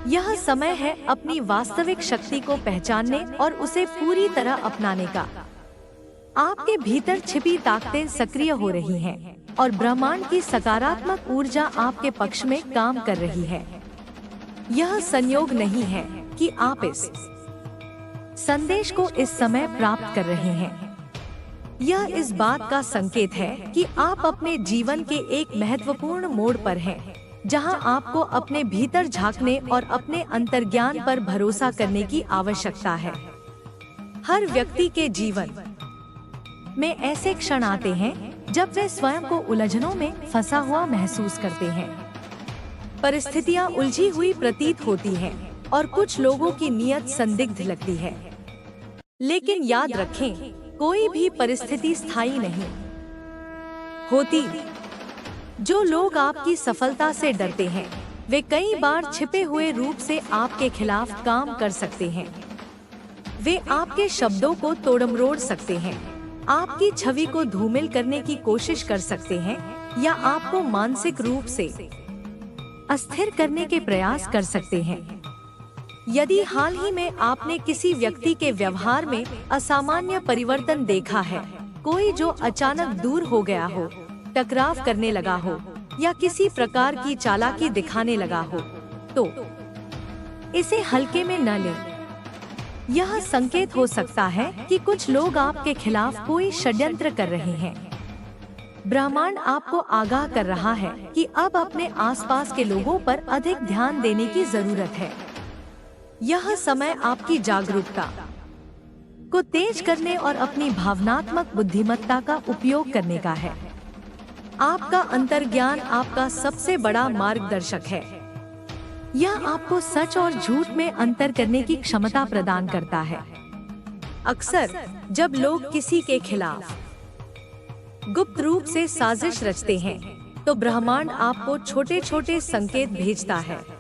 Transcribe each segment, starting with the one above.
यह समय है अपनी वास्तविक शक्ति को पहचानने और उसे पूरी तरह अपनाने का। आपके भीतर छिपी ताकतें सक्रिय हो रही हैं और ब्रह्मांड की सकारात्मक ऊर्जा आपके पक्ष में काम कर रही है। यह संयोग नहीं है कि आप इस संदेश को इस समय प्राप्त कर रहे हैं। यह इस बात का संकेत है कि आप अपने जीवन के एक महत्वपूर्ण मोड़ पर हैं, जहां आपको अपने भीतर झांकने और अपने अंतर्ज्ञान पर भरोसा करने की आवश्यकता है। हर व्यक्ति के जीवन में ऐसे क्षण आते हैं जब वे स्वयं को उलझनों में फंसा हुआ महसूस करते हैं। परिस्थितियां उलझी हुई प्रतीत होती हैं और कुछ लोगों की नीयत संदिग्ध लगती है। लेकिन याद रखें, कोई भी परिस्थिति स्थायी नहीं होती। जो लोग आपकी सफलता से डरते हैं, वे कई बार छिपे हुए रूप से आपके खिलाफ काम कर सकते हैं। वे आपके शब्दों को तोड़मरोड़ सकते हैं, आपकी छवि को धूमिल करने की कोशिश कर सकते हैं या आपको मानसिक रूप से अस्थिर करने के प्रयास कर सकते हैं। यदि हाल ही में आपने किसी व्यक्ति के व्यवहार में असामान्य परिवर्तन देखा है, कोई जो अचानक दूर हो गया हो, टकराव करने लगा हो या किसी प्रकार की चालाकी दिखाने लगा हो, तो इसे हल्के में न लें। यह संकेत हो सकता है कि कुछ लोग आपके खिलाफ कोई षड्यंत्र कर रहे हैं। ब्रह्मांड आपको आगाह कर रहा है कि अब अपने आसपास के लोगों पर अधिक ध्यान देने की जरूरत है। यह समय आपकी जागरूकता को तेज करने और अपनी भावनात्मक बुद्धिमत्ता का उपयोग करने का है। आपका अंतर्ज्ञान आपका सबसे बड़ा मार्गदर्शक है। यह आपको सच और झूठ में अंतर करने की क्षमता प्रदान करता है। अक्सर जब लोग किसी के खिलाफ गुप्त रूप से साजिश रचते हैं, तो ब्रह्मांड आपको छोटे छोटे संकेत भेजता है।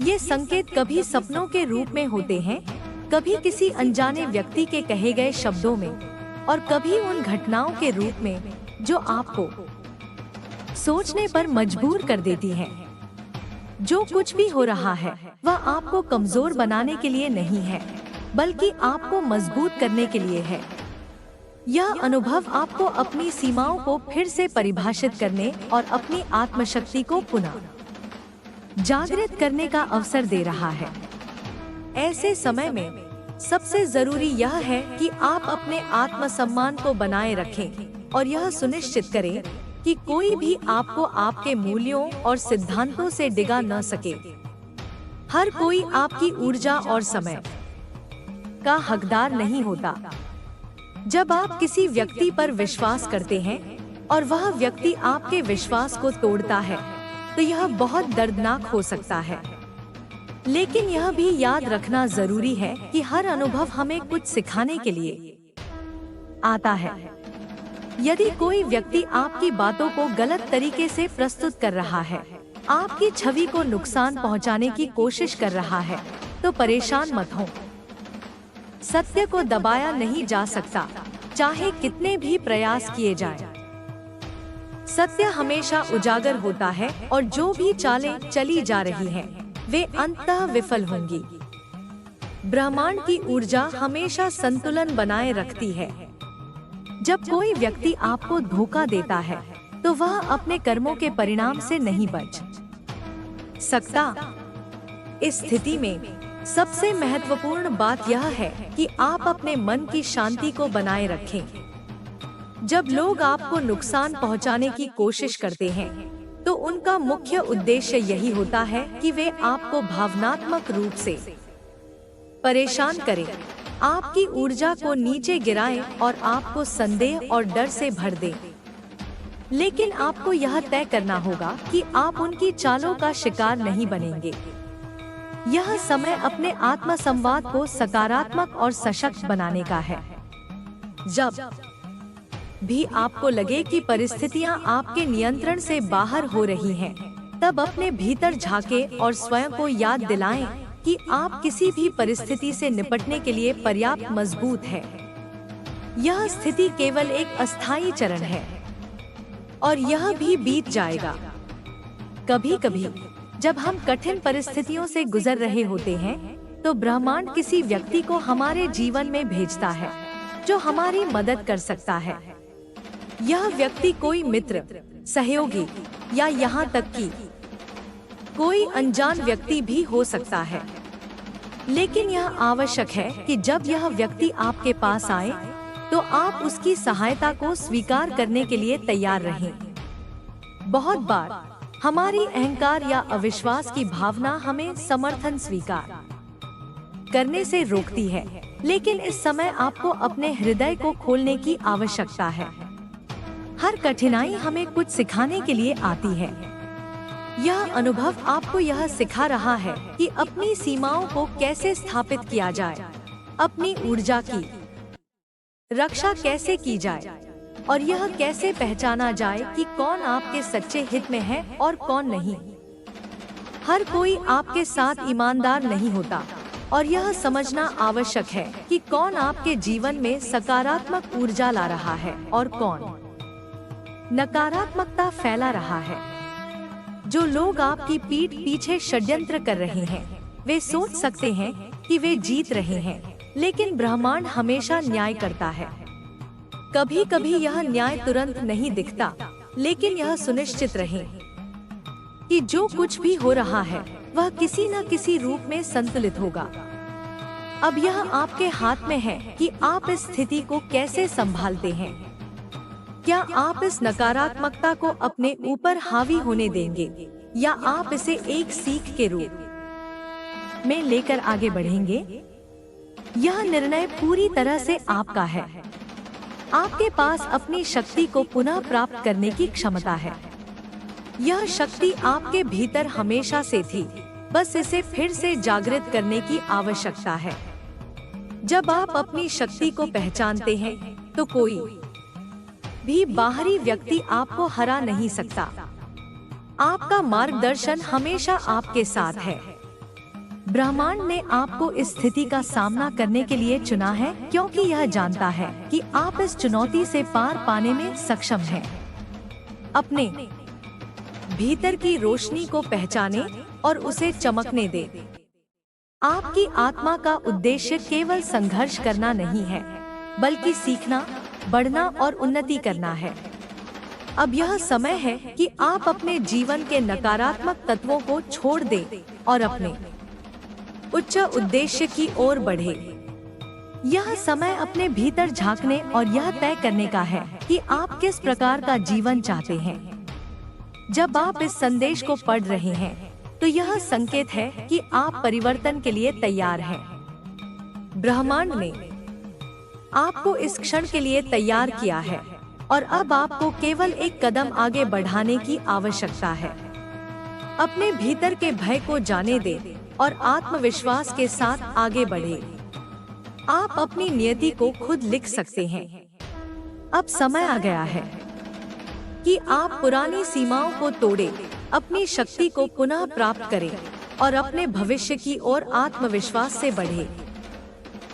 ये संकेत कभी सपनों के रूप में होते हैं, कभी किसी अनजाने व्यक्ति के कहे गए शब्दों में और कभी उन घटनाओं के रूप में जो आपको सोचने पर मजबूर कर देती हैं। जो कुछ भी हो रहा है वह आपको कमजोर बनाने के लिए नहीं है, बल्कि आपको मजबूत करने के लिए है। यह अनुभव आपको अपनी सीमाओं को फिर से परिभाषित करने और अपनी आत्मशक्ति को पुनः जागृत करने का अवसर दे रहा है। ऐसे समय में सबसे जरूरी यह है कि आप अपने आत्मसम्मान को बनाए रखें और यह सुनिश्चित करें कि कोई भी आपको आपके मूल्यों और सिद्धांतों से डिगा न सके। हर कोई आपकी ऊर्जा और समय का हकदार नहीं होता। जब आप किसी व्यक्ति पर विश्वास करते हैं और वह व्यक्ति आपके विश्वास को तोड़ता है, तो यह बहुत दर्दनाक हो सकता है। लेकिन यह भी याद रखना जरूरी है कि हर अनुभव हमें कुछ सिखाने के लिए आता है। यदि कोई व्यक्ति आपकी बातों को गलत तरीके से प्रस्तुत कर रहा है, आपकी छवि को नुकसान पहुंचाने की कोशिश कर रहा है, तो परेशान मत हो। सत्य को दबाया नहीं जा सकता, चाहे कितने भी प्रयास किए जाएं। सत्य हमेशा उजागर होता है और जो भी चालें चली जा रही हैं, वे अंततः विफल होंगी। ब्रह्मांड की ऊर्जा हमेशा संतुलन बनाए रखती है। जब कोई व्यक्ति आपको धोखा देता है, तो वह अपने कर्मों के परिणाम से नहीं बच सकता। इस स्थिति में सबसे महत्वपूर्ण बात यह है कि आप अपने मन की शांति को बनाए रखें। जब लोग आपको नुकसान पहुंचाने की कोशिश करते हैं, तो उनका मुख्य उद्देश्य यही होता है कि वे आपको भावनात्मक रूप से परेशान करें, आपकी ऊर्जा को नीचे गिराएं और आपको संदेह और डर से भर दें। लेकिन आपको यह तय करना होगा कि आप उनकी चालों का शिकार नहीं बनेंगे। यह समय अपने आत्मसंवाद को सकारात्मक और सशक्त बनाने का है। जब भी आपको लगे कि परिस्थितियां आपके नियंत्रण से बाहर हो रही हैं, तब अपने भीतर झांकें और स्वयं को याद दिलाएं कि आप किसी भी परिस्थिति से निपटने के लिए पर्याप्त मजबूत हैं। यह स्थिति केवल एक अस्थायी चरण है और यह भी बीत जाएगा। कभी-कभी जब हम कठिन परिस्थितियों से गुजर रहे होते हैं, तो ब्रह्मांड किसी व्यक्ति को हमारे जीवन में भेजता है जो हमारी मदद कर सकता है। यह व्यक्ति कोई मित्र, सहयोगी या यहाँ तक कि कोई अनजान व्यक्ति भी हो सकता है। लेकिन यह आवश्यक है कि जब यह व्यक्ति आपके पास आए, तो आप उसकी सहायता को स्वीकार करने के लिए तैयार रहें। बहुत बार हमारी अहंकार या अविश्वास की भावना हमें समर्थन स्वीकार करने से रोकती है, लेकिन इस समय आपको अपने हृदय को खोलने की आवश्यकता है। हर कठिनाई हमें कुछ सिखाने के लिए आती है। यह अनुभव आपको यह सिखा रहा है कि अपनी सीमाओं को कैसे स्थापित किया जाए, अपनी ऊर्जा की रक्षा कैसे की जाए, और यह कैसे पहचाना जाए कि कौन आपके सच्चे हित में है और कौन नहीं। हर कोई आपके साथ ईमानदार नहीं होता, और यह समझना आवश्यक है कि कौन आपके जीवन में सकारात्मक ऊर्जा ला रहा है और कौन नकारात्मकता फैला रहा है। जो लोग आपकी पीठ पीछे षड्यंत्र कर रहे हैं, वे सोच सकते हैं कि वे जीत रहे हैं, लेकिन ब्रह्मांड हमेशा न्याय करता है। कभी कभी यह न्याय तुरंत नहीं दिखता, लेकिन यह सुनिश्चित रहे कि जो कुछ भी हो रहा है वह किसी न किसी रूप में संतुलित होगा। अब यह आपके हाथ में है कि आप इस स्थिति को कैसे संभालते हैं। क्या आप इस नकारात्मकता को अपने ऊपर हावी होने देंगे, या आप इसे एक सीख के रूप में लेकर आगे बढ़ेंगे? यह निर्णय पूरी तरह से आपका है। आपके पास अपनी शक्ति को पुनः प्राप्त करने की क्षमता है। यह शक्ति आपके भीतर हमेशा से थी, बस इसे फिर से जागृत करने की आवश्यकता है। जब आप अपनी शक्ति को पहचानते हैं, तो कोई भी बाहरी व्यक्ति आपको हरा नहीं सकता। आपका मार्गदर्शन हमेशा आपके साथ है। ब्रह्मांड ने आपको इस स्थिति का सामना करने के लिए चुना है, क्योंकि यह जानता है कि आप इस चुनौती से पार पाने में सक्षम हैं। अपने भीतर की रोशनी को पहचाने और उसे चमकने दें। आपकी आत्मा का उद्देश्य केवल संघर्ष करना नहीं है, बल्कि सीखना, बढ़ना और उन्नति करना है। अब यह समय है कि आप अपने जीवन के नकारात्मक तत्वों को छोड़ दें और अपने उच्च उद्देश्य की ओर बढ़े। यह समय अपने भीतर झांकने और यह तय करने का है कि आप किस प्रकार का जीवन चाहते हैं। जब आप इस संदेश को पढ़ रहे हैं, तो यह संकेत है कि आप परिवर्तन के लिए तैयार हैं। ब्रह्मांड ने आपको इस क्षण के लिए तैयार किया है, और अब आपको केवल एक कदम आगे बढ़ाने की आवश्यकता है। अपने भीतर के भय को जाने दें और आत्मविश्वास के साथ आगे बढ़े। आप अपनी नियति को खुद लिख सकते हैं। अब समय आ गया है कि आप पुरानी सीमाओं को तोड़ें, अपनी शक्ति को पुनः प्राप्त करें और अपने भविष्य की ओर आत्मविश्वास से बढ़ें।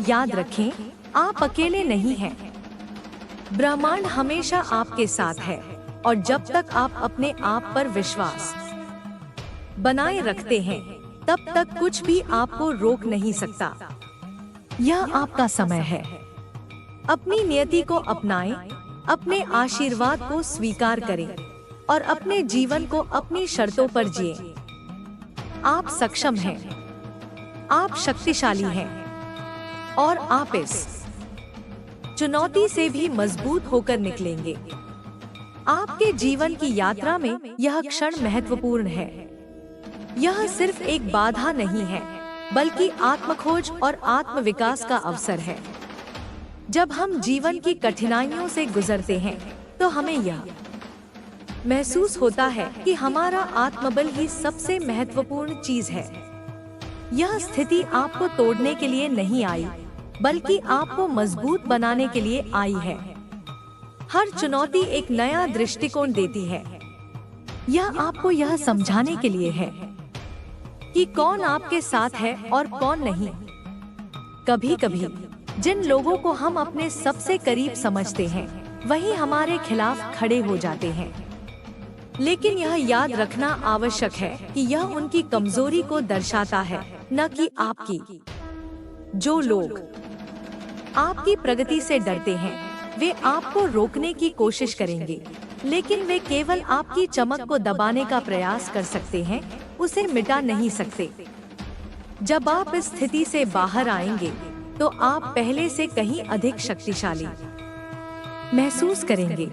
याद रखें, आप अकेले नहीं हैं। ब्रह्मांड हमेशा आपके साथ है, और जब तक आप अपने आप पर विश्वास बनाए रखते हैं, तब तक कुछ भी आपको रोक नहीं सकता। यह आपका समय है। अपनी नियति को अपनाएं, अपने आशीर्वाद को स्वीकार करें और अपने जीवन को अपनी शर्तों पर जिएं। आप सक्षम हैं, आप शक्तिशाली हैं, और आप इस चुनौती से भी मजबूत होकर निकलेंगे। आपके जीवन की यात्रा में यह क्षण महत्वपूर्ण है। यह सिर्फ एक बाधा नहीं है, बल्कि आत्मखोज और आत्मविकास का अवसर है। जब हम जीवन की कठिनाइयों से गुजरते हैं, तो हमें यह महसूस होता है कि हमारा आत्मबल ही सबसे महत्वपूर्ण चीज है। यह स्थिति आपको तोड़ने के लिए नहीं आई, बल्कि आपको मजबूत बनाने के लिए आई है। हर चुनौती एक नया दृष्टिकोण देती है। यह आपको यह समझाने के लिए है कि कौन आपके साथ है और कौन नहीं। कभी कभी जिन लोगों को हम अपने सबसे करीब समझते हैं, वही हमारे खिलाफ खड़े हो जाते हैं। लेकिन यह याद रखना आवश्यक है कि यह उनकी कमजोरी को दर्शाता है, न कि आपकी। जो लोग आपकी प्रगति से डरते हैं, वे आपको रोकने की कोशिश करेंगे, लेकिन वे केवल आपकी चमक को दबाने का प्रयास कर सकते हैं, उसे मिटा नहीं सकते। जब आप इस स्थिति से बाहर आएंगे, तो आप पहले से कहीं अधिक शक्तिशाली महसूस करेंगे।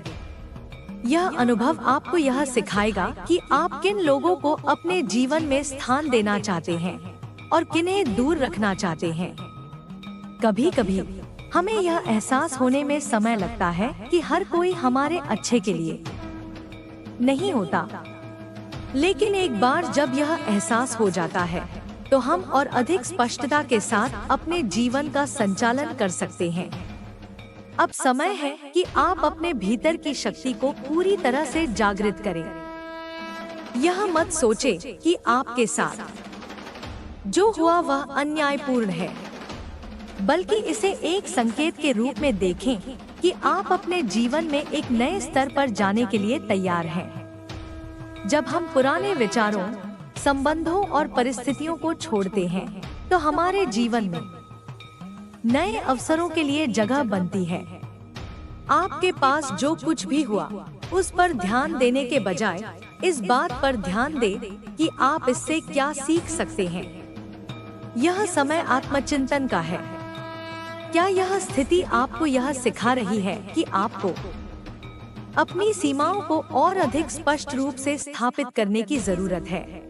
यह अनुभव आपको यह सिखाएगा कि आप किन लोगों को अपने जीवन में स्थान देना चाहते हैं और किन्हें दूर रखना चाहते हैं। कभी-कभी हमें यह एहसास होने में समय लगता है कि हर कोई हमारे अच्छे के लिए नहीं होता, लेकिन एक बार जब यह एहसास हो जाता है, तो हम और अधिक स्पष्टता के साथ अपने जीवन का संचालन कर सकते हैं। अब समय है कि आप अपने भीतर की शक्ति को पूरी तरह से जागृत करें। यह मत सोचें कि आपके साथ जो हुआ वह अन्यायपूर्ण है, बल्कि इसे एक संकेत के रूप में देखें कि आप अपने जीवन में एक नए स्तर पर जाने के लिए तैयार हैं। जब हम पुराने विचारों, संबंधों और परिस्थितियों को छोड़ते हैं, तो हमारे जीवन में नए अवसरों के लिए जगह बनती है। आपके पास जो कुछ भी हुआ, उस पर ध्यान देने के बजाय इस बात पर ध्यान दें कि आप इससे क्या सीख सकते हैं। यह समय आत्मचिंतन का है। क्या यह स्थिति आपको यह सिखा रही है कि आपको अपनी सीमाओं को और अधिक स्पष्ट रूप से स्थापित करने की जरूरत है?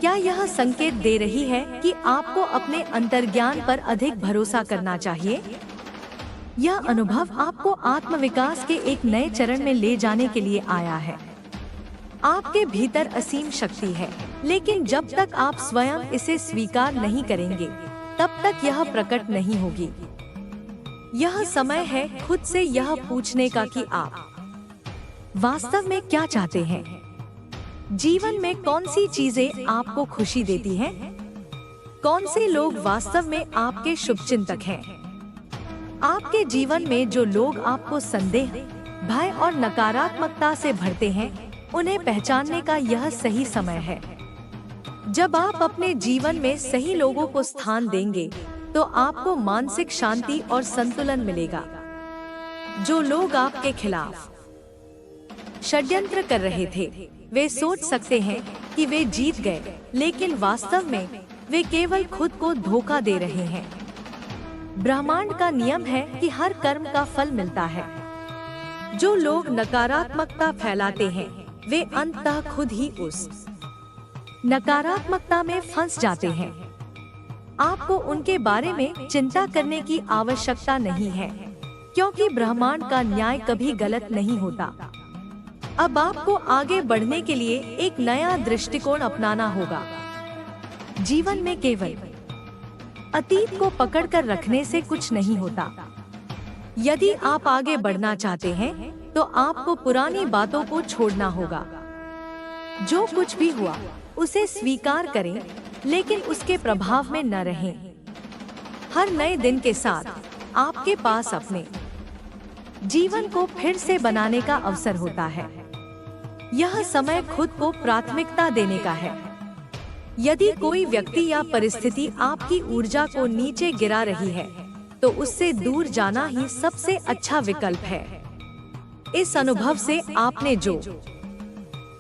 क्या यह संकेत दे रही है कि आपको अपने अंतर्ज्ञान पर अधिक भरोसा करना चाहिए? यह अनुभव आपको आत्मविकास के एक नए चरण में ले जाने के लिए आया है। आपके भीतर असीम शक्ति है, लेकिन जब तक आप स्वयं इसे स्वीकार नहीं करेंगे, तब तक यह प्रकट नहीं होगी। यह समय है खुद से यह पूछने का कि आप वास्तव में क्या चाहते हैं। जीवन में कौन सी चीजें आपको खुशी देती हैं? कौन से लोग वास्तव में आपके शुभचिंतक हैं? आपके जीवन में जो लोग आपको संदेह, भय और नकारात्मकता से भरते हैं, उन्हें पहचानने का यह सही समय है। जब आप अपने जीवन में सही लोगों को स्थान देंगे, तो आपको मानसिक शांति और संतुलन मिलेगा। जो लोग आपके खिलाफ षड्यंत्र कर रहे थे, वे सोच सकते हैं कि वे जीत गए, लेकिन वास्तव में वे केवल खुद को धोखा दे रहे हैं। ब्रह्मांड का नियम है कि हर कर्म का फल मिलता है। जो लोग नकारात्मकता फैलाते हैं, वे अंततः खुद ही उस नकारात्मकता में फंस जाते हैं। आपको उनके बारे में चिंता करने की आवश्यकता नहीं है, क्योंकि ब्रह्मांड का न्याय कभी गलत नहीं होता। अब आपको आगे बढ़ने के लिए एक नया दृष्टिकोण अपनाना होगा। जीवन में केवल अतीत को पकड़कर रखने से कुछ नहीं होता। यदि आप आगे बढ़ना चाहते हैं, तो आपको पुरानी बातों को छोड़ना होगा। जो कुछ भी हुआ, उसे स्वीकार करें, लेकिन उसके प्रभाव में न रहें। हर नए दिन के साथ आपके पास अपने जीवन को फिर से बनाने का अवसर होता है। यह समय खुद को प्राथमिकता देने का है। यदि कोई व्यक्ति या परिस्थिति आपकी ऊर्जा को नीचे गिरा रही है, तो उससे दूर जाना ही सबसे अच्छा विकल्प है। इस अनुभव से आपने जो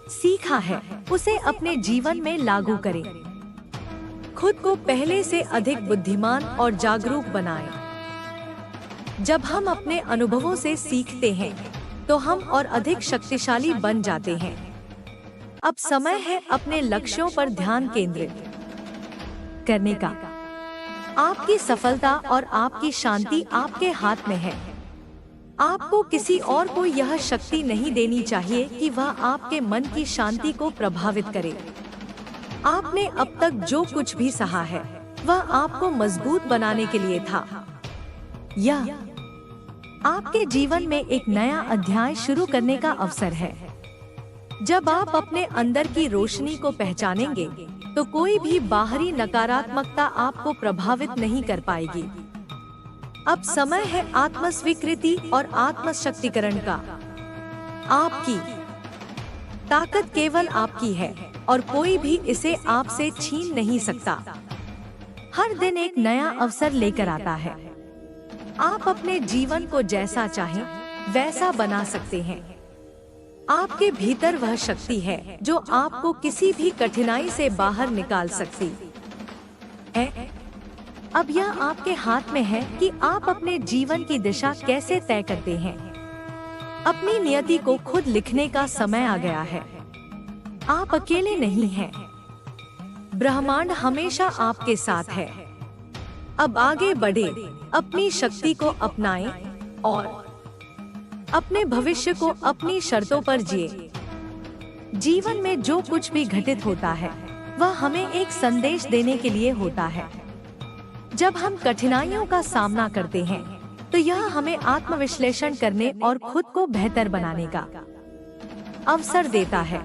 सीखा है, उसे अपने जीवन में लागू करें। खुद को पहले से अधिक बुद्धिमान और जागरूक बनाएं। जब हम अपने अनुभवों से सीखते हैं, तो हम और अधिक शक्तिशाली बन जाते हैं। अब समय है अपने लक्ष्यों पर ध्यान केंद्रित करने का। आपकी सफलता और आपकी शांति आपके हाथ में है। आपको किसी और को यह शक्ति नहीं देनी चाहिए कि वह आपके मन की शांति को प्रभावित करे। आपने अब तक जो कुछ भी सहा है, वह आपको मजबूत बनाने के लिए था। यह आपके जीवन में एक नया अध्याय शुरू करने का अवसर है। जब आप अपने अंदर की रोशनी को पहचानेंगे, तो कोई भी बाहरी नकारात्मकता आपको प्रभावित नहीं कर पाएगी। अब समय है आत्म स्वीकृति और आत्म शक्तिकरण का। आपकी ताकत केवल आपकी है और कोई भी इसे आपसे छीन नहीं सकता। हर दिन एक नया अवसर लेकर आता है। आप अपने जीवन को जैसा चाहें वैसा बना सकते हैं। आपके भीतर वह शक्ति है जो आपको किसी भी कठिनाई से बाहर निकाल सकती है। अब यह आपके हाथ में है कि आप अपने जीवन की दिशा कैसे तय करते हैं। अपनी नियति को खुद लिखने का समय आ गया है। आप अकेले नहीं हैं। ब्रह्मांड हमेशा आपके साथ है। अब आगे बढ़े, अपनी शक्ति को अपनाएं और अपने भविष्य को अपनी शर्तों पर जिए। जीवन में जो कुछ भी घटित होता है वह हमें एक संदेश देने के लिए होता है। जब हम कठिनाइयों का सामना करते हैं तो यह हमें आत्मविश्लेषण करने और खुद को बेहतर बनाने का अवसर देता है।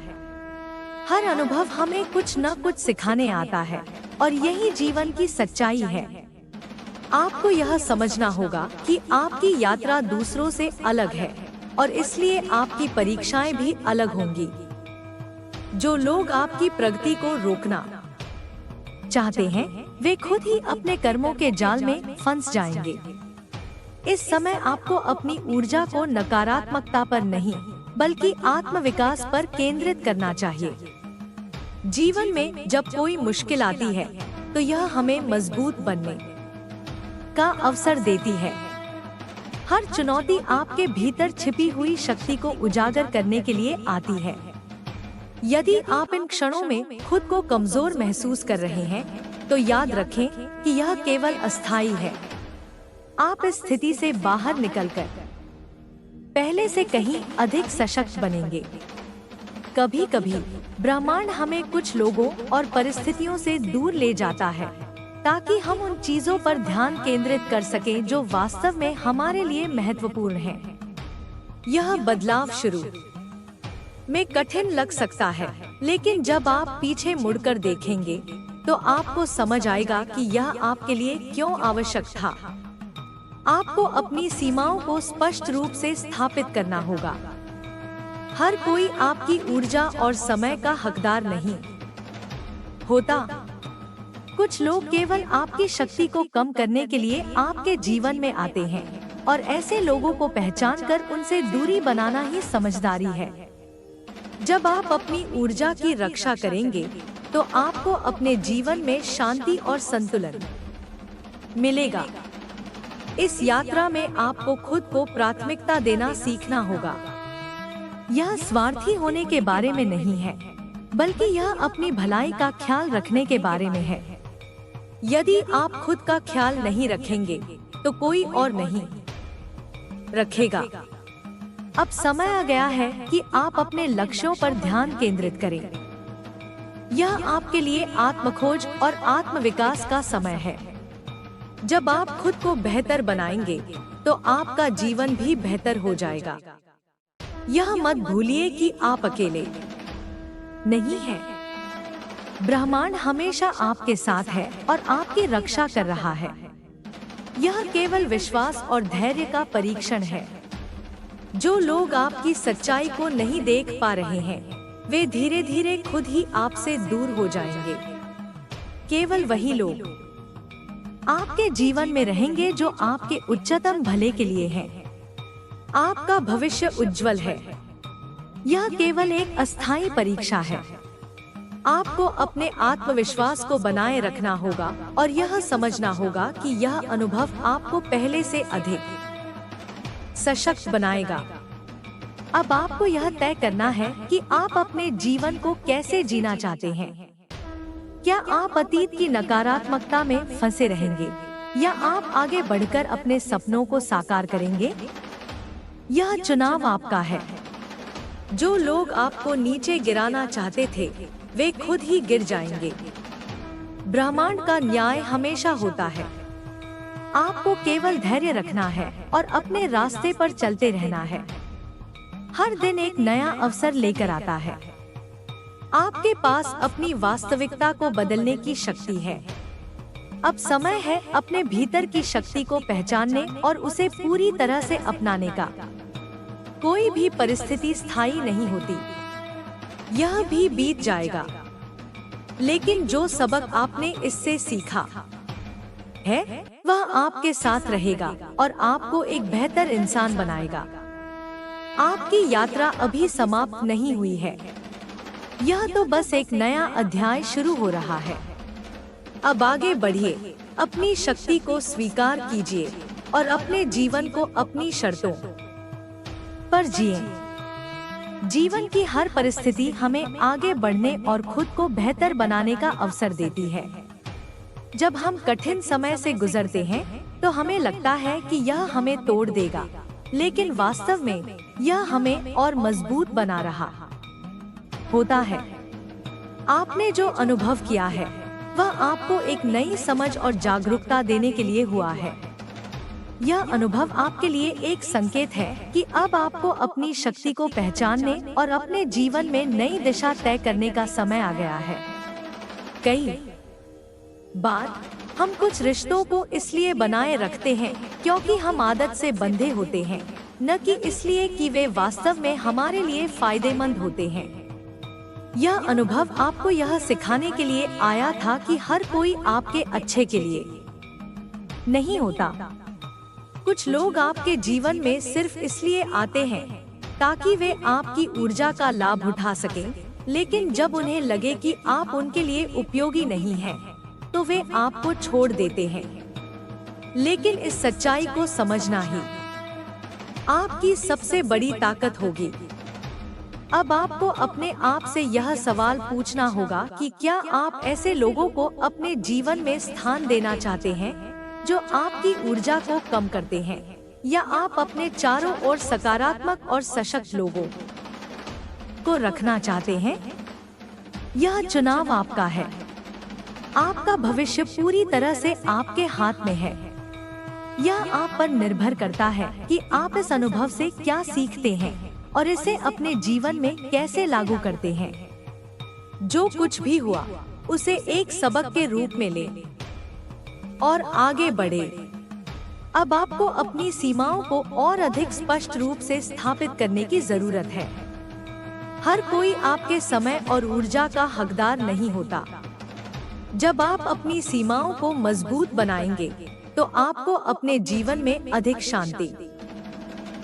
हर अनुभव हमें कुछ न कुछ सिखाने आता है और यही जीवन की सच्चाई है। आपको यह समझना होगा कि आपकी यात्रा दूसरों से अलग है और इसलिए आपकी परीक्षाएं भी अलग होंगी। जो लोग आपकी प्रगति को रोकना चाहते हैं वे खुद ही अपने कर्मों के जाल में फंस जाएंगे। इस समय आपको अपनी ऊर्जा को नकारात्मकता पर नहीं बल्कि आत्मविकास पर केंद्रित करना चाहिए। जीवन में जब कोई मुश्किल आती है तो यह हमें मजबूत बनने का अवसर देती है। हर चुनौती आपके भीतर छिपी हुई शक्ति को उजागर करने के लिए आती है। यदि आप इन क्षणों में खुद को कमजोर महसूस कर रहे हैं तो याद रखें कि यह केवल अस्थायी है। आप इस स्थिति से बाहर निकलकर पहले से कहीं अधिक सशक्त बनेंगे। कभी कभी ब्रह्मांड हमें कुछ लोगों और परिस्थितियों से दूर ले जाता है ताकि हम उन चीजों पर ध्यान केंद्रित कर सकें जो वास्तव में हमारे लिए महत्वपूर्ण हैं। यह बदलाव शुरू में कठिन लग सकता है, लेकिन जब आप पीछे मुड़कर देखेंगे तो आपको समझ आएगा कि यह आपके लिए क्यों आवश्यक था। आपको अपनी सीमाओं को स्पष्ट रूप से स्थापित करना होगा। हर कोई आपकी ऊर्जा और समय का हकदार नहीं होता। कुछ लोग केवल आपकी शक्ति को कम करने के लिए आपके जीवन में आते हैं और ऐसे लोगों को पहचान कर उनसे दूरी बनाना ही समझदारी है। जब आप अपनी ऊर्जा की रक्षा करेंगे तो आपको अपने जीवन में शांति और संतुलन मिलेगा। इस यात्रा में आपको खुद को प्राथमिकता देना सीखना होगा। यह स्वार्थी होने के बारे में नहीं है, बल्कि यह अपनी भलाई का ख्याल रखने के बारे में है। यदि आप खुद का ख्याल नहीं रखेंगे तो कोई और नहीं रखेगा। अब समय आ गया है कि आप अपने लक्ष्यों पर ध्यान केंद्रित करें। यह आपके लिए आत्मखोज और आत्मविकास का समय है। जब आप खुद को बेहतर बनाएंगे तो आपका जीवन भी बेहतर हो जाएगा। यह मत भूलिए कि आप अकेले नहीं हैं। ब्रह्मांड हमेशा आपके साथ है और आपकी रक्षा कर रहा है। यह केवल विश्वास और धैर्य का परीक्षण है। जो लोग आपकी सच्चाई को नहीं देख पा रहे हैं वे धीरे धीरे खुद ही आपसे दूर हो जाएंगे। केवल वही लोग आपके जीवन में रहेंगे जो आपके उच्चतम भले के लिए हैं। आपका भविष्य उज्जवल है। यह केवल एक अस्थायी परीक्षा है। आपको अपने आत्मविश्वास को बनाए रखना होगा और यह समझना होगा कि यह अनुभव आपको पहले से अधिक सशक्त बनाएगा। अब आपको यह तय करना है कि आप अपने जीवन को कैसे जीना चाहते हैं। क्या आप अतीत की नकारात्मकता में फंसे रहेंगे या आप आगे बढ़कर अपने सपनों को साकार करेंगे? यह चुनाव आपका है। जो लोग आपको नीचे गिराना चाहते थे वे खुद ही गिर जाएंगे। ब्रह्मांड का न्याय हमेशा होता है। आपको केवल धैर्य रखना है और अपने रास्ते पर चलते रहना है। हर दिन एक नया अवसर लेकर आता है। आपके पास अपनी वास्तविकता को बदलने की शक्ति है। अब समय है अपने भीतर की शक्ति को पहचानने और उसे पूरी तरह से अपनाने का। कोई भी परिस्थिति स्थायी नहीं होती। यह भी बीत जाएगा, लेकिन जो सबक आपने इससे सीखा है वह आपके साथ रहेगा और आपको एक बेहतर इंसान बनाएगा। आपकी यात्रा अभी समाप्त नहीं हुई है, यह तो बस एक नया अध्याय शुरू हो रहा है। अब आगे बढ़िए, अपनी शक्ति को स्वीकार कीजिए और अपने जीवन को अपनी शर्तों पर जिए। जीवन की हर परिस्थिति हमें आगे बढ़ने और खुद को बेहतर बनाने का अवसर देती है। जब हम कठिन समय से गुजरते हैं तो हमें लगता है कि यह हमें तोड़ देगा, लेकिन वास्तव में यह हमें और मजबूत बना रहा होता है। आपने जो अनुभव किया है वह आपको एक नई समझ और जागरूकता देने के लिए हुआ है। यह अनुभव आपके लिए एक संकेत है कि अब आपको अपनी शक्ति को पहचानने और अपने जीवन में नई दिशा तय करने का समय आ गया है। कई बार हम कुछ रिश्तों को इसलिए बनाए रखते हैं क्योंकि हम आदत से बंधे होते हैं, न कि इसलिए कि वे वास्तव में हमारे लिए फायदेमंद होते हैं। यह अनुभव आपको यह सिखाने के लिए आया था कि हर कोई आपके अच्छे के लिए नहीं होता। कुछ लोग आपके जीवन में सिर्फ इसलिए आते हैं ताकि वे आपकी ऊर्जा का लाभ उठा सकें, लेकिन जब उन्हें लगे कि आप उनके लिए उपयोगी नहीं हैं, तो वे आपको छोड़ देते हैं। लेकिन इस सच्चाई को समझना ही आपकी सबसे बड़ी ताकत होगी। अब आपको अपने आप से यह सवाल पूछना होगा कि क्या आप ऐसे लोगों को अपने जीवन में स्थान देना चाहते हैं जो आपकी ऊर्जा को कम करते हैं, या आप अपने चारों ओर सकारात्मक और सशक्त लोगों को रखना चाहते हैं? यह चुनाव आपका है। आपका भविष्य पूरी तरह से आपके हाथ में है। यह आप पर निर्भर करता है कि आप इस अनुभव से क्या सीखते हैं और इसे अपने जीवन में कैसे लागू करते हैं। जो कुछ भी हुआ उसे एक सबक के रूप में लें और आगे बढ़े। अब आपको अपनी सीमाओं को और अधिक स्पष्ट रूप से स्थापित करने की जरूरत है। हर कोई आपके समय और ऊर्जा का हकदार नहीं होता। जब आप अपनी सीमाओं को मजबूत बनाएंगे तो आपको अपने जीवन में अधिक शांति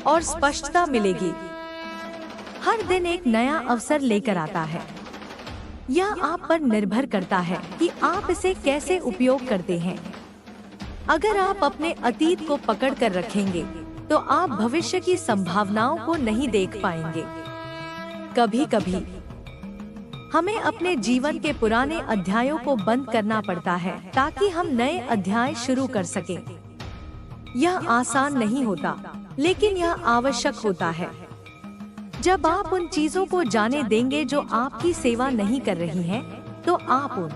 और स्पष्टता मिलेगी। हर दिन एक नया अवसर लेकर आता है। यह आप पर निर्भर करता है कि आप इसे कैसे उपयोग करते हैं। अगर आप अपने अतीत को पकड़ कर रखेंगे तो आप भविष्य की संभावनाओं को नहीं देख पाएंगे। कभी कभी हमें अपने जीवन के पुराने अध्यायों को बंद करना पड़ता है ताकि हम नए अध्याय शुरू कर सकें। यह आसान नहीं होता, लेकिन यह आवश्यक होता है। जब आप उन चीजों को जाने देंगे जो आपकी सेवा नहीं कर रही हैं, तो आप उन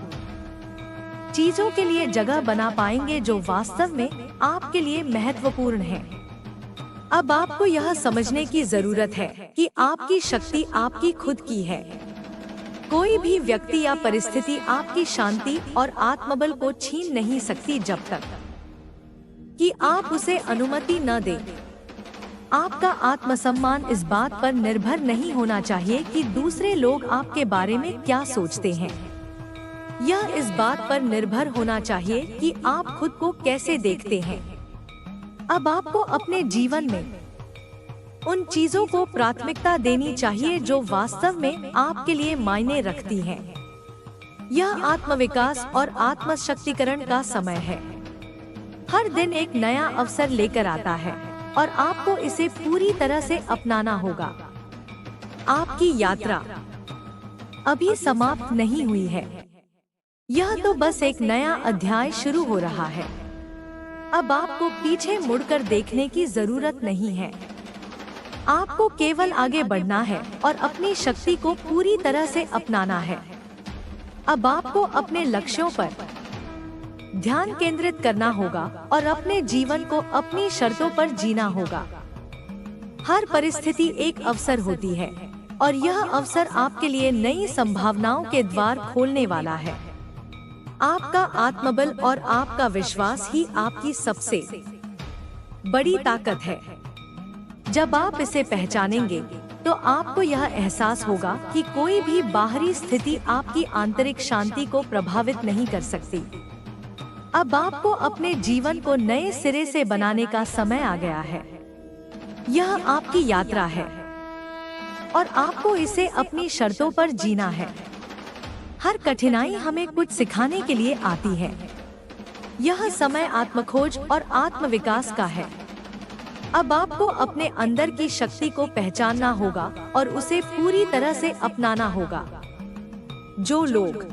चीजों के लिए जगह बना पाएंगे जो वास्तव में आपके लिए महत्वपूर्ण है। अब आपको यह समझने की जरूरत है कि आपकी शक्ति आपकी खुद की है। कोई भी व्यक्ति या परिस्थिति आपकी शांति और आत्मबल को छीन नहीं सकती जब तक कि आप उसे अनुमति न दें। आपका आत्मसम्मान इस बात पर निर्भर नहीं होना चाहिए कि दूसरे लोग आपके बारे में क्या सोचते हैं। यह इस बात पर निर्भर होना चाहिए कि आप खुद को कैसे देखते हैं। अब आपको अपने जीवन में उन चीजों को प्राथमिकता देनी चाहिए जो वास्तव में आपके लिए मायने रखती हैं। यह आत्मविकास और आत्मशक्तिकरण का समय है। हर दिन एक नया अवसर लेकर आता है और आपको इसे पूरी तरह से अपनाना होगा। आपकी यात्रा अभी समाप्त नहीं हुई है। यह तो बस एक नया अध्याय शुरू हो रहा है। अब आपको पीछे मुड़कर देखने की जरूरत नहीं है। आपको केवल आगे बढ़ना है और अपनी शक्ति को पूरी तरह से अपनाना है। अब आपको अपने लक्ष्यों पर ध्यान केंद्रित करना होगा और अपने जीवन को अपनी शर्तों पर जीना होगा। हर परिस्थिति एक अवसर होती है और यह अवसर आपके लिए नई संभावनाओं के द्वार खोलने वाला है। आपका आत्मबल और आपका विश्वास ही आपकी सबसे बड़ी ताकत है। जब आप इसे पहचानेंगे तो तो आपको यह एहसास होगा कि कोई भी बाहरी स्थिति आपकी आंतरिक शांति को प्रभावित नहीं कर सकती। अब आपको अपने जीवन को नए सिरे से बनाने का समय आ गया है। यह आपकी यात्रा है और आपको इसे अपनी शर्तों पर जीना है। हर कठिनाई हमें कुछ सिखाने के लिए आती है। यह समय आत्मखोज और आत्मविकास का है। अब आपको अपने अंदर की शक्ति को पहचानना होगा और उसे पूरी तरह से अपनाना होगा। जो लोग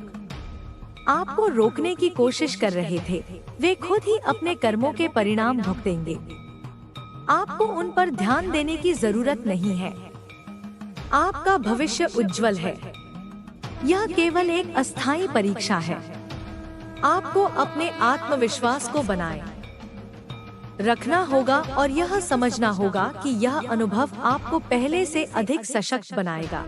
आपको रोकने की कोशिश कर रहे थे, वे खुद ही अपने कर्मों के परिणाम भुगतेंगे। आपको उन पर ध्यान देने की जरूरत नहीं है। आपका भविष्य उज्जवल है। यह केवल एक अस्थायी परीक्षा है। आपको अपने आत्मविश्वास को बनाए रखना होगा और यह समझना होगा कि यह अनुभव आपको पहले से अधिक सशक्त बनाएगा।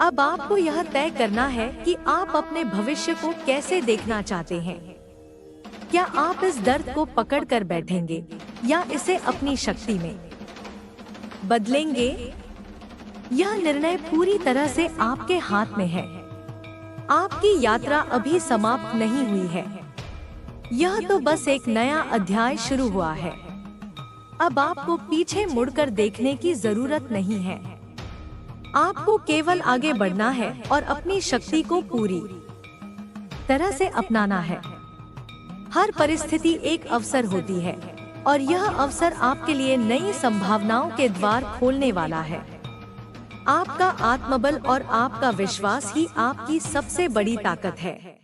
अब आपको यह तय करना है कि आप अपने भविष्य को कैसे देखना चाहते हैं। क्या आप इस दर्द को पकड़ कर बैठेंगे या इसे अपनी शक्ति में बदलेंगे? यह निर्णय पूरी तरह से आपके हाथ में है। आपकी यात्रा अभी समाप्त नहीं हुई है। यह तो बस एक नया अध्याय शुरू हुआ है। अब आपको पीछे मुड़कर देखने की जरूरत नहीं है। आपको केवल आगे बढ़ना है और अपनी शक्ति को पूरी तरह से अपनाना है। हर परिस्थिति एक अवसर होती है और यह अवसर आपके लिए नई संभावनाओं के द्वार खोलने वाला है। आपका आत्मबल और आपका विश्वास ही आपकी सबसे बड़ी ताकत है।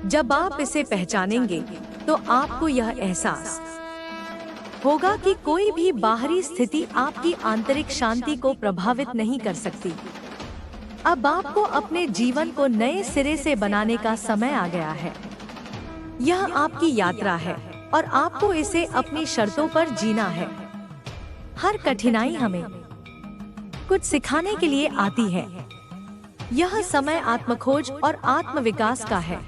जब आप इसे पहचानेंगे तो आपको यह एहसास होगा कि कोई भी बाहरी स्थिति आपकी आंतरिक शांति को प्रभावित नहीं कर सकती। अब आपको अपने जीवन को नए सिरे से बनाने का समय आ गया है। यह आपकी यात्रा है और आपको इसे अपनी शर्तों पर जीना है। हर कठिनाई हमें कुछ सिखाने के लिए आती है। यह समय आत्मखोज और आत्मविकास का है।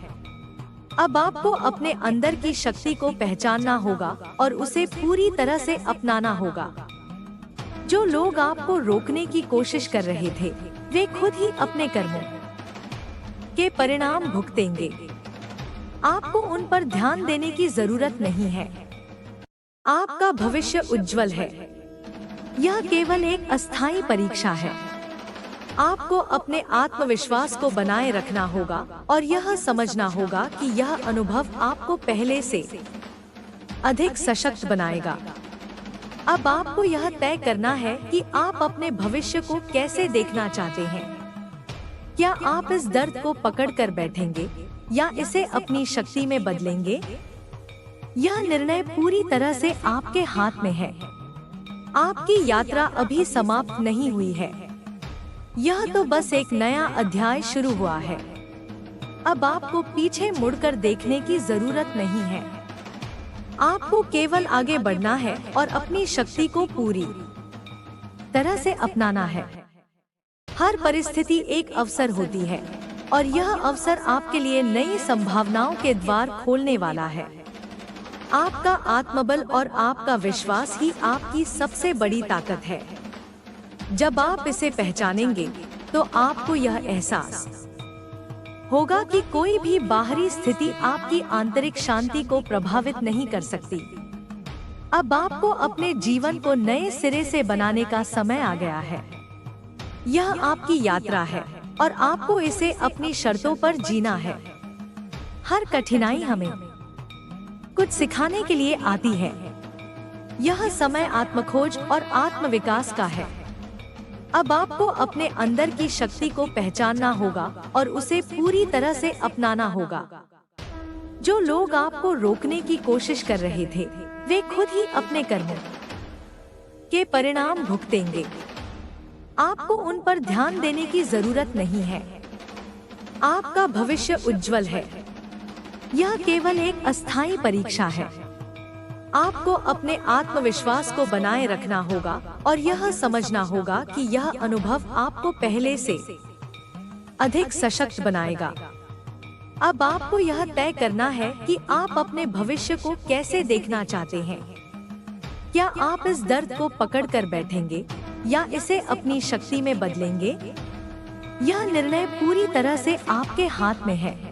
अब आपको अपने अंदर की शक्ति को पहचानना होगा और उसे पूरी तरह से अपनाना होगा। जो लोग आपको रोकने की कोशिश कर रहे थे, वे खुद ही अपने कर्मों के परिणाम भुगतेंगे। आपको उन पर ध्यान देने की जरूरत नहीं है। आपका भविष्य उज्जवल है। यह केवल एक अस्थायी परीक्षा है। आपको अपने आत्मविश्वास को बनाए रखना होगा और यह समझना होगा कि यह अनुभव आपको पहले से अधिक सशक्त बनाएगा। अब आपको यह तय करना है कि आप अपने भविष्य को कैसे देखना चाहते हैं। क्या आप इस दर्द को पकड़कर बैठेंगे या इसे अपनी शक्ति में बदलेंगे? यह निर्णय पूरी तरह से आपके हाथ में है। आपकी यात्रा अभी समाप्त नहीं हुई है। यह तो बस एक नया अध्याय शुरू हुआ है। अब आपको पीछे मुड़कर देखने की जरूरत नहीं है। आपको केवल आगे बढ़ना है और अपनी शक्ति को पूरी तरह से अपनाना है। हर परिस्थिति एक अवसर होती है और यह अवसर आपके लिए नई संभावनाओं के द्वार खोलने वाला है। आपका आत्मबल और आपका विश्वास ही आपकी सबसे बड़ी ताकत है। जब आप इसे पहचानेंगे तो आपको यह एहसास होगा कि कोई भी बाहरी स्थिति आपकी आंतरिक शांति को प्रभावित नहीं कर सकती। अब आपको अपने जीवन को नए सिरे से बनाने का समय आ गया है। यह आपकी यात्रा है और आपको इसे अपनी शर्तों पर जीना है। हर कठिनाई हमें कुछ सिखाने के लिए आती है। यह समय आत्मखोज और आत्मविकास का है। अब आपको अपने अंदर की शक्ति को पहचानना होगा और उसे पूरी तरह से अपनाना होगा। जो लोग आपको रोकने की कोशिश कर रहे थे, वे खुद ही अपने कर्मों के परिणाम भुगतेंगे। आपको उन पर ध्यान देने की जरूरत नहीं है। आपका भविष्य उज्जवल है। यह केवल एक अस्थायी परीक्षा है। आपको अपने आत्मविश्वास को बनाए रखना होगा और यह समझना होगा कि यह अनुभव आपको पहले से अधिक सशक्त बनाएगा। अब आपको यह तय करना है कि आप अपने भविष्य को कैसे देखना चाहते हैं। क्या आप इस दर्द को पकड़कर बैठेंगे या इसे अपनी शक्ति में बदलेंगे? यह निर्णय पूरी तरह से आपके हाथ में है।